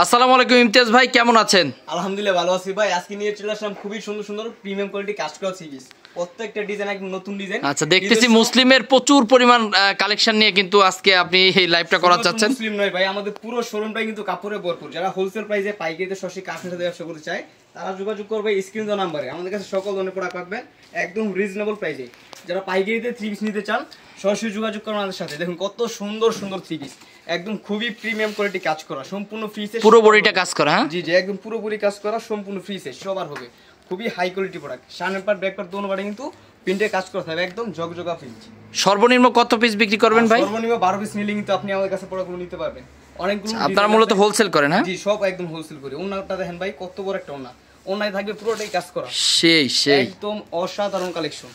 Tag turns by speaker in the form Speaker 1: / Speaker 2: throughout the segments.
Speaker 1: আসসালামু আলাইকুম ইমতিয়াজ ভাই, কেমন আছেন?
Speaker 2: আলহামদুলিল্লাহ ভালো আছি ভাই। আজকে নিয়ে চলে আসলাম খুবই সুন্দর সুন্দর প্রিমিয়াম কোয়ালিটি কাজ করা সিরিজ। প্রত্যেকটা ডিজাইন একদম নতুন ডিজাইন।
Speaker 1: আচ্ছা, দেখতেছি মুসলিমের প্রচুর পরিমাণ কালেকশন নিয়ে কিন্তু আজকে আপনি এই লাইভটা করা চাচ্ছেন।
Speaker 2: মুসলিম নয় ভাই, আমাদের পুরো শোরুমটাই কিন্তু কাপড়ে ভরপুর। যারা হোলসেল প্রাইসে পাইকারিতে সরাসরি কাপড়ের সাথে ব্যবসা করতে চায় তারা যোগাযোগ করবে স্ক্রিন দেওয়া নম্বরে। আমাদের কাছে সকল ধরনের প্রোডাক্ট পাবেন একদম রিজনেবল প্রাইসে। যারা পাইকারিতে থ্রি পিস নিতে চান সরাসরি যোগাযোগ করুন আমাদের সাথে। দেখুন কত সুন্দর সুন্দর থ্রি পিস, একদম খুবই প্রিমিয়াম কোয়ালিটি কাজ করা, সম্পূর্ণ ফ্রি সাইজ,
Speaker 1: পুরো বডিটা কাজ করা। হ্যাঁ
Speaker 2: জি জি, একদম পুরোপুরি কাজ করা, সম্পূর্ণ ফ্রি সাইজ, সবার হবে। খুবই হাই কোয়ালিটি প্রোডাক্ট। সামনের পার্ট ব্যাক পার্ট দোনো পার্টে কিন্তু প্রিন্টে কাজ করতে হবে, একদম জগজগা প্রিন্ট।
Speaker 1: সর্বনিম্ন কত পিস বিক্রি করবেন ভাই?
Speaker 2: সর্বনিম্ন 12 পিস নিলে কিন্তু আপনি আমাদের কাছে প্রোডাক্টগুলো নিতে পারবেন। অনেকগুলো
Speaker 1: আপনারা মূলত হোলসেল করেন? হ্যাঁ
Speaker 2: জি, সব একদম হোলসেল করি। ওন্নাটা দেখেন ভাই কত বড় একটা ওন্না, ওন্নায় থাকবে পুরোটাই কাজ করা,
Speaker 1: সেই
Speaker 2: একদম অসাধারণ কালেকশন,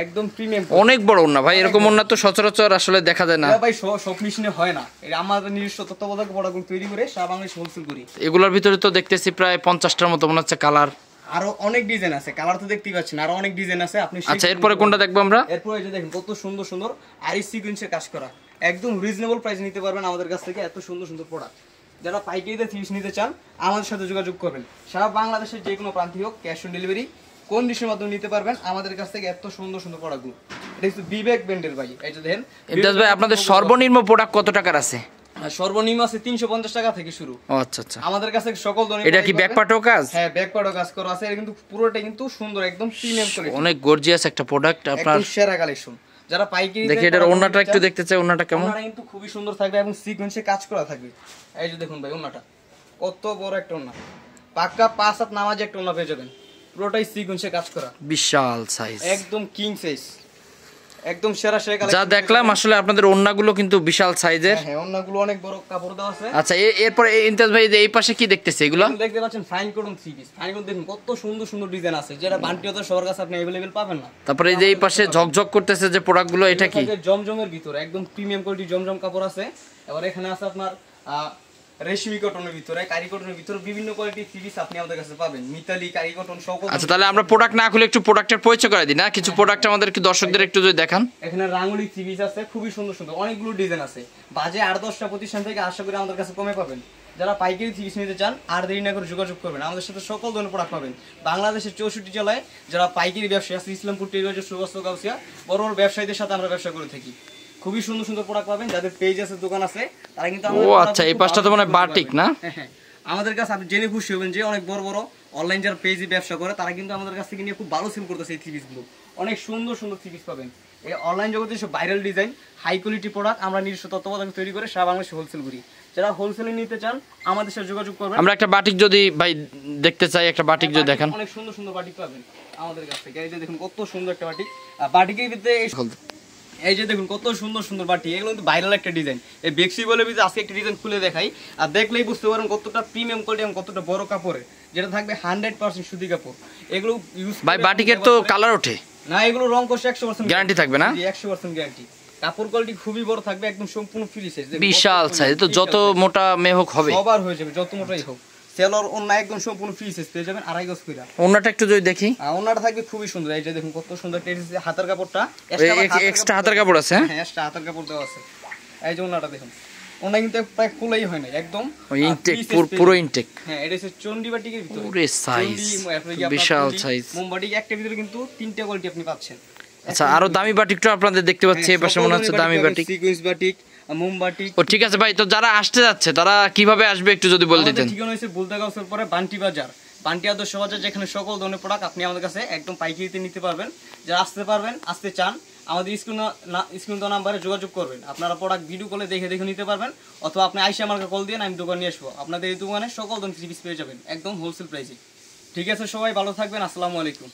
Speaker 2: একদম প্রিমিয়াম।
Speaker 1: অনেক বড় ওন্না ভাই, এরকম ওন্না তো সচরাচর আসলে দেখা যায় না
Speaker 2: ভাই। সব মেশিনে হয় না, এটা আমাদের নিজস্ব তত্ত্বাবধায়ক প্রোডাক্টগুলো তৈরি করে সারা বাংলাদেশ হোলসেল করি।
Speaker 1: এগুলোর ভিতরে তো দেখতেছি প্রায় 50টার মতো মনে হচ্ছে কালার।
Speaker 2: আরো অনেক ডিজাইন আছে, কালার তো দেখতেই পাচ্ছেন, আরো অনেক ডিজাইন আছে। আপনি
Speaker 1: আচ্ছা, এরপরে কোনটা দেখবো আমরা?
Speaker 2: এরপরে এই যে দেখেন কত সুন্দর সুন্দর আরি সিকোয়েন্সের কাজ করা, একদম রিজনেবল প্রাইস নিতে পারবেন আমাদের কাছ থেকে। এত সুন্দর সুন্দর প্রোডাক্ট। যারা পাইকারিতে থ্রি পিস নিতে চান আমাদের সাথে যোগাযোগ করবেন। সারা বাংলাদেশের যে কোনো প্রান্তে হোক ক্যাশ অন ডেলিভারি কন্ডিশনের মাধ্যমে নিতে পারবেন আমাদের কাছ থেকে। এত সুন্দর সুন্দর প্রোডাক্টগুলো, এটা হচ্ছে বিবেক ব্র্যান্ডের ভাই। এই যে দেখেন
Speaker 1: ইমতিয়াজ ভাই, আপনাদের সর্বনিম্ন প্রোডাক্ট কত টাকার আছে?
Speaker 2: সর্বনিম্ন আছে 350 টাকা থেকে শুরু।
Speaker 1: আচ্ছা আচ্ছা,
Speaker 2: আমাদের কাছে সকল ধরনের।
Speaker 1: এটা কি ব্যাকপার্টও কাজ?
Speaker 2: হ্যাঁ, ব্যাকপার্টও কাজ করা আছে। এটা কিন্তু পুরোটাই কিন্তু সুন্দর, একদম প্রিমিয়াম কোয়ালিটি,
Speaker 1: অনেক গর্জিয়াস একটা প্রোডাক্ট আপনার,
Speaker 2: একদম সেরা কালেকশন। যারা পাইকারি
Speaker 1: দেখি এটার ওন্নাটা একটু দেখতে চাই, ওন্নাটা কেমন?
Speaker 2: ওন্নাটা কিন্তু খুবই সুন্দর থাকবে এবং সিকোয়েন্সে কাজ করা থাকবে। এই যে দেখুন ভাই ওন্নাটা কত বড় একটা ওন্না, পাক্কা 5 হাত নামাজে একটা ওন্না পেয়ে যাবেন, পুরোটাই সিকোয়েন্সে কাজ করা,
Speaker 1: বিশাল সাইজ,
Speaker 2: একদম কিং সাইজ, একদম সেরা সেরা কালেকশন।
Speaker 1: যা দেখলাম আসলে আপনাদের ওন্নাগুলো কিন্তু বিশাল সাইজের।
Speaker 2: হ্যাঁ, ওন্নাগুলো অনেক বড় কাপড় দেওয়া আছে।
Speaker 1: আচ্ছা, এরপর ইমতিয়াজ ভাই এই পাশে কি দেখতেছে এগুলো?
Speaker 2: দেখতে পাচ্ছেন fine cotton three piece. Fine cotton দেখুন কত সুন্দর সুন্দর ডিজাইন আছে, যেটা বান্টিওতে সবার কাছে আপনি अवेलेबल পাবেন না।
Speaker 1: তারপরে এই যে এই পাশে ঝকঝক করতেছে যে প্রোডাক্টগুলো, এটা কি?
Speaker 2: জমজমের ভিতরে একদম প্রিমিয়াম কোয়ালিটি জমজম কাপড় আছে। এবার এখানে আছে আপনার রেশমি কটনের ভিতরে, কারি কটনের ভিতরে বিভিন্ন কোয়ালিটির থ্রি পিস আপনি আমাদের কাছে পাবেন। মিতালি, কারি কটন সব।
Speaker 1: আচ্ছা, তাহলে আমরা প্রোডাক্ট না খুলে একটু প্রোডাক্টের পরিচয় করে দিই না? কিছু প্রোডাক্ট আমাদের একটু দর্শকদের একটু যদি দেখান।
Speaker 2: এখানে রাঙ্গুলি থ্রি পিস আছে, খুবই সুন্দর সুন্দর অনেকগুলো ডিজাইন আছে। বাজে 8-10টা প্রতিষ্ঠান থেকে আশা করি আমাদের কাছে কমে পাবেন। যারা পাইকারি থ্রি পিস নিতে চান আর দেরি না করে যোগাযোগ করবেন আমাদের সাথে। সকল ধরনের প্রোডাক্ট পাবেন বাংলাদেশের 64 জেলায়। যারা পাইকারি ব্যবসায়ী আছে, ইসলামপুর, টেরিবাজার, সুবস্ত, গাউসিয়া, বড় বড় ব্যবসায়ীদের সাথে আমরা ব্যবসা করে থাকি। খুবই সুন্দর সুন্দর প্রোডাক্ট পাবেন। যাদের পেজ আছে, দোকান আছে, তারা কিন্তু
Speaker 1: ও আচ্ছা, এই পাশটা তো মানে বাটিক না?
Speaker 2: হ্যাঁ, আমাদের কাছে আপনি জেনে খুশি হবেন যে অনেক বড় বড় অনলাইন যারা পেজে ব্যবসা করে তারা কিন্তু আমাদের কাছ থেকে নিয়ে খুব ভালো সেল করতেছে। এই থ্রি পিসগুলো অনেক সুন্দর সুন্দর থ্রি পিস পাবেন। এই অনলাইন জগতে সব viral design, high quality product আমরা নিজস্ব তত্ত্বাবধানে তৈরি করে সারা বাংলাদেশে হোলসেল করি। যারা হোলসেলে নিতে চান আমাদের সাথে যোগাযোগ করবেন।
Speaker 1: আমরা একটা বাটিক যদি ভাই দেখতে চাই, একটা বাটিক যদি দেখান।
Speaker 2: অনেক সুন্দর সুন্দর বাটিক পাবেন আমাদের কাছ থেকে। এই যে দেখুন কত সুন্দর একটা বাটিক। বাটিকের ভিতরে এই যে দেখুন কত সুন্দর সুন্দর বাটি, এগুলো কিন্তু ভাইরাল একটা ডিজাইন। এই বেক্সি বলে আজকে একটা ডিজাইন খুলে দেখাই, আর দেখলেই বুঝতে পারেন কতটা প্রিমিয়াম কোয়ালিটি এবং কতটা বড় কাপড়ের, যেটা থাকবে 100% সুতি কাপড়। এগুলো ইউজ
Speaker 1: ভাই বাটিকের তো কালার ওঠে
Speaker 2: না, এগুলো রং কোর্স 100%
Speaker 1: গ্যারান্টি থাকবে না?
Speaker 2: 100% গ্যারান্টি। কাপড় কোয়ালিটি খুবই বড় থাকবে, একদম সম্পূর্ণ ফ্রি সাইজ,
Speaker 1: বিশাল সাইজ। তো যত মোটা মেয়ে হোক হবে,
Speaker 2: সবার হয়ে যাবে, যত মোটাই হোক। সেলর ওন্না একদম সম্পূর্ণ ফ্রি সাইজ পেয়ে যাবেন, 2.5 গজ কইরা।
Speaker 1: ওন্নাটা একটু যদি দেখি,
Speaker 2: ওন্নাটা থাকবে খুবই সুন্দর। এই যে দেখুন কত সুন্দর হাতের কাপড়টা,
Speaker 1: এক্সট্রা হাতের কাপড় আছে।
Speaker 2: হ্যাঁ, এক্সট্রা হাতের কাপড় দেওয়া আছে। এই যে ওন্নাটা দেখুন, ওন্না কিন্তু প্রায় খোলাই হয় না, একদম
Speaker 1: ইনটেক, পুরো ইনটেক।
Speaker 2: হ্যাঁ, এটা হচ্ছে চন্ডি বাটিকের ভিতরে
Speaker 1: পুরো সাইজ, বিশাল সাইজ।
Speaker 2: মোমবাটিক একটা ভিতরে কিন্তু 3টা কোয়ালিটি আপনি পাচ্ছেন।
Speaker 1: আচ্ছা, আরো দামি বাটিকটা আপনাদের দেখতে পাচ্ছি এই পাশে, মনে হচ্ছে দামি বাটিক,
Speaker 2: সিকোয়েন্স বাটিক, মোমবাটিক।
Speaker 1: ও ঠিক আছে ভাই, তো যারা আসতে যাচ্ছে তারা কিভাবে আসবে একটু যদি বলে দিতেন।
Speaker 2: ঠিকানা হচ্ছে বুলতাগাঁওয়ের পরে বান্টি বাজার, বান্টি আদর্শ বাজার, যেখানে সকল ধরনের প্রোডাক্ট আপনি আমাদের কাছে একদম পাইকারিতে নিতে পারবেন। যারা আসতে পারবেন, আসতে চান, আমাদের স্ক্রিন দেওয়া নাম্বারে যোগাযোগ করবেন। আপনারা প্রোডাক্ট ভিডিও কলে দেখে দেখে নিতে পারবেন, অথবা আপনি আইসা আমাকে কল দিয়ে আমি দোকানে নিয়ে আসবো। আপনাদের এই দোকানে সকল ধরনের থ্রি পিস পেয়ে যাবেন একদম হোলসেল প্রাইসে। ঠিক আছে, সবাই ভালো থাকবেন। আসসালামু আলাইকুম।